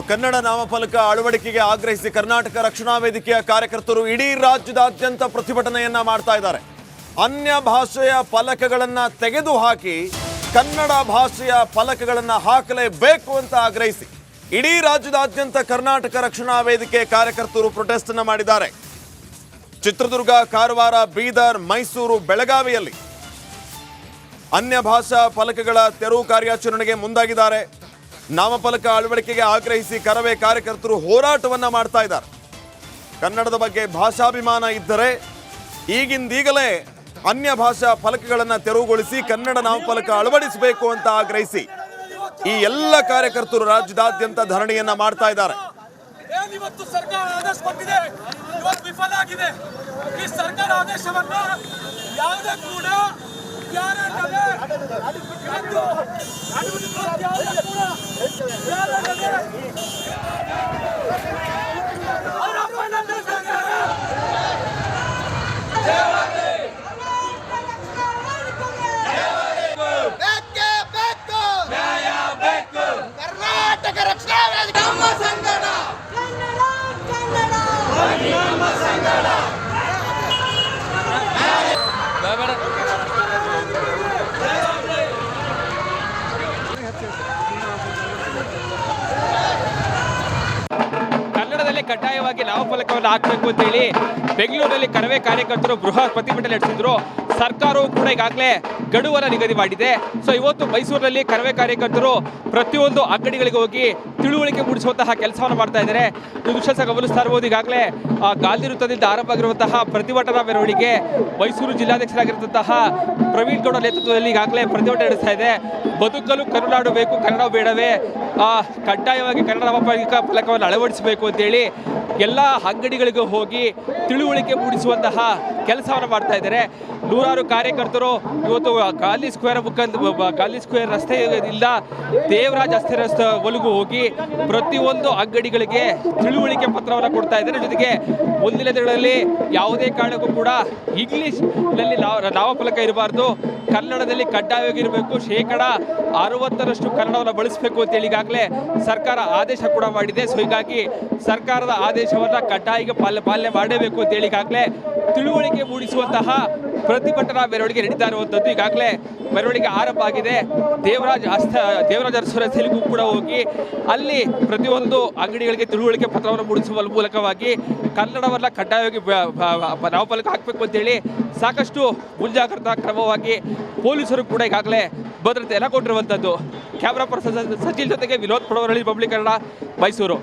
ಕನ್ನಡ ನಾಮಫಲಕ ಅಳವಡಿಕೆಗೆ ಆಗ್ರಹಿಸಿ ಕರ್ನಾಟಕ ರಕ್ಷಣಾ ವೇದಿಕೆಯ ಕಾರ್ಯಕರ್ತರು ಇಡೀ ರಾಜ್ಯದಾದ್ಯಂತ ಪ್ರತಿಭಟನೆಯನ್ನ ಮಾಡ್ತಾ ಇದ್ದಾರೆ. ಅನ್ಯ ಭಾಷೆಯ ಫಲಕಗಳನ್ನ ತೆಗೆದುಹಾಕಿ ಕನ್ನಡ ಭಾಷೆಯ ಫಲಕಗಳನ್ನ ಹಾಕಲೇಬೇಕು ಅಂತ ಆಗ್ರಹಿಸಿ ಇಡೀ ರಾಜ್ಯದಾದ್ಯಂತ ಕರ್ನಾಟಕ ರಕ್ಷಣಾ ವೇದಿಕೆ ಕಾರ್ಯಕರ್ತರು ಪ್ರೊಟೆಸ್ಟ್ ಅನ್ನು ಮಾಡಿದ್ದಾರೆ. ಚಿತ್ರದುರ್ಗ, ಕಾರವಾರ, ಬೀದರ್, ಮೈಸೂರು, ಬೆಳಗಾವಿಯಲ್ಲಿ ಅನ್ಯ ಭಾಷಾ ಫಲಕಗಳ ತೆರವು ಕಾರ್ಯಾಚರಣೆಗೆ ಮುಂದಾಗಿದ್ದಾರೆ. ನಾಮಫಲಕ ಅಳವಡಿಕೆಗೆ ಆಗ್ರಹಿಸಿ ಕರವೇ ಕಾರ್ಯಕರ್ತರು ಹೋರಾಟವನ್ನ ಮಾಡ್ತಾ ಇದ್ದಾರೆ. ಕನ್ನಡದ ಬಗ್ಗೆ ಭಾಷಾಭಿಮಾನ ಇದ್ದರೆ ಈಗಿಂದೀಗಲೇ ಅನ್ಯ ಭಾಷಾ ಫಲಕಗಳನ್ನು ತೆರವುಗೊಳಿಸಿ ಕನ್ನಡ ನಾಮಫಲಕ ಅಳವಡಿಸಬೇಕು ಅಂತ ಆಗ್ರಹಿಸಿ ಈ ಎಲ್ಲ ಕಾರ್ಯಕರ್ತರು ರಾಜ್ಯದಾದ್ಯಂತ ಧರಣಿಯನ್ನ ಮಾಡ್ತಾ ಇದ್ದಾರೆ. ಇವತ್ತು ಸರ್ಕಾರ ಆದೇಶ ಕೊಟ್ಟಿದೆ, ಇವತ್ತು ವಿಫಲ ಆಗಿದೆ. ಈ ಸರ್ಕಾರ ಆದೇಶವನ್ನ ಯಾವುದೇ ಕೂಡ ಕರ್ನಾಟಕ ರಕ್ಷಣಾ ವೇದಿಕೆ ನಮ್ಮ ಸಂಗಡ, ನಮ್ಮ ಸಂಗಡ. ಕನ್ನಡದಲ್ಲಿ ಕಡ್ಡಾಯವಾಗಿ ನಾಮಫಲಕವನ್ನು ಹಾಕಬೇಕು ಅಂತ ಹೇಳಿ ಬೆಂಗಳೂರಿನಲ್ಲಿ ಕರವೇ ಕಾರ್ಯಕರ್ತರು ಬೃಹತ್ ಪ್ರತಿಭಟನೆ ನಡೆಸಿದ್ರು. ಸರ್ಕಾರವು ಕೂಡ ಈಗಾಗಲೇ ಗಡುವನ್ನು ನಿಗದಿ ಮಾಡಿದೆ. ಸೊ ಇವತ್ತು ಮೈಸೂರಿನಲ್ಲಿ ಕರವೇ ಕಾರ್ಯಕರ್ತರು ಪ್ರತಿಯೊಂದು ಅಂಗಡಿಗಳಿಗೆ ಹೋಗಿ ತಿಳುವಳಿಕೆ ಮೂಡಿಸುವಂತಹ ಕೆಲಸವನ್ನು ಮಾಡ್ತಾ ಇದ್ದಾರೆ. ನೀವು ದೃಶ್ಯ ಗಮನಿಸ್ತಾ ಇರಬಹುದು. ಈಗಾಗಲೇ ಗಾಂಧಿ ವೃತ್ತದಿಂದ ಆರಂಭ ಆಗಿರುವಂತಹ ಪ್ರತಿಭಟನಾ ಮೆರವಣಿಗೆ ಮೈಸೂರು ಜಿಲ್ಲಾಧ್ಯಕ್ಷರಾಗಿರುವಂತಹ ಪ್ರವೀಣ್ ಗೌಡ ನೇತೃತ್ವದಲ್ಲಿ ಈಗಾಗಲೇ ಪ್ರತಿಭಟನೆ ನಡೆಸ್ತಾ ಇದೆ. ಬದುಕಲು ಕರುನಾಡು ಬೇಕು, ಕನ್ನಡ ಬೇಡವೇ, ಕಡ್ಡಾಯವಾಗಿ ಕನ್ನಡ ನಾಮಫಲಕ ಫಲಕವನ್ನು ಅಳವಡಿಸಬೇಕು ಅಂತೇಳಿ ಎಲ್ಲ ಅಂಗಡಿಗಳಿಗೂ ಹೋಗಿ ತಿಳುವಳಿಕೆ ಮೂಡಿಸುವಂತಹ ಕೆಲಸವನ್ನು ಮಾಡ್ತಾ ಇದ್ದಾರೆ. ನೂರಾರು ಕಾರ್ಯಕರ್ತರು ಇವತ್ತು ಗಾಂಧಿ ಸ್ಕ್ವೇರ್ ರಸ್ತೆ ಇಲ್ಲ ದೇವರಾಜ್ ಅಸ್ಥಿ ರಸ್ತೆ ಒಳಗೂ ಹೋಗಿ ಪ್ರತಿಯೊಂದು ಅಂಗಡಿಗಳಿಗೆ ತಿಳುವಳಿಕೆ ಪತ್ರವನ್ನು ಕೊಡ್ತಾ ಇದ್ದಾರೆ. ಜೊತೆಗೆ ಮುಂದಿನ ದಿನಗಳಲ್ಲಿ ಯಾವುದೇ ಕಾರಣಕ್ಕೂ ಕೂಡ ಇಂಗ್ಲಿಷ್ನಲ್ಲಿ ನಾಮಫಲಕ ಇರಬಾರ್ದು, ಕನ್ನಡದಲ್ಲಿ ಕಡ್ಡಾಯವಾಗಿರಬೇಕು, 60% ಕನ್ನಡವನ್ನು ಬಳಸಬೇಕು ಅಂತೇಳಿ ಈಗಾಗಲೇ ಸರ್ಕಾರ ಆದೇಶ ಕೂಡ ಮಾಡಿದೆ. ಸೊ ಹೀಗಾಗಿ ಸರ್ಕಾರದ ಆದೇಶವನ್ನು ಕಡ್ಡಾಯ ಪಾಲನೆ ಮಾಡಬೇಕು ಅಂತೇಳಿ ಈಗಾಗಲೇ ತಿಳುವಳಿಕೆ ಮೂಡಿಸುವಂತಹ ಪ್ರತಿಭಟನಾ ಮೆರವಣಿಗೆ ನಡೀತಾ ಇರುವಂಥದ್ದು. ಈಗಾಗಲೇ ಮೆರವಣಿಗೆ ಆರಂಭ ಆಗಿದೆ. ದೇವರಾಜ್ ಅರಸು ರಸ್ತೆಗೂ ಕೂಡ ಹೋಗಿ ಅಲ್ಲಿ ಪ್ರತಿಯೊಂದು ಅಂಗಡಿಗಳಿಗೆ ತಿಳುವಳಿಕೆ ಪತ್ರವನ್ನು ಮೂಡಿಸುವ ಮೂಲಕವಾಗಿ ಕನ್ನಡವನ್ನು ಕಡ್ಡಾಯವಾಗಿ ನಾಮಫಲಕ ಹಾಕಬೇಕು ಅಂತೇಳಿ ಸಾಕಷ್ಟು ಮುಂಜಾಗ್ರತಾ ಕ್ರಮವಾಗಿ ಪೊಲೀಸರು ಕೂಡ ಈಗಾಗಲೇ ಭದ್ರತೆ ಎಲ್ಲ ಕೊಟ್ಟಿರುವಂಥದ್ದು. ಕ್ಯಾಮ್ರಾ ಪರ್ಸನ್ ಸಚಿಲ್ ಜೊತೆಗೆ ವಿನೋದ್ ಪಡವರಳ್ಳಿ, ಪಬ್ಲಿಕ್ ಕನ್ನಡ, ಮೈಸೂರು.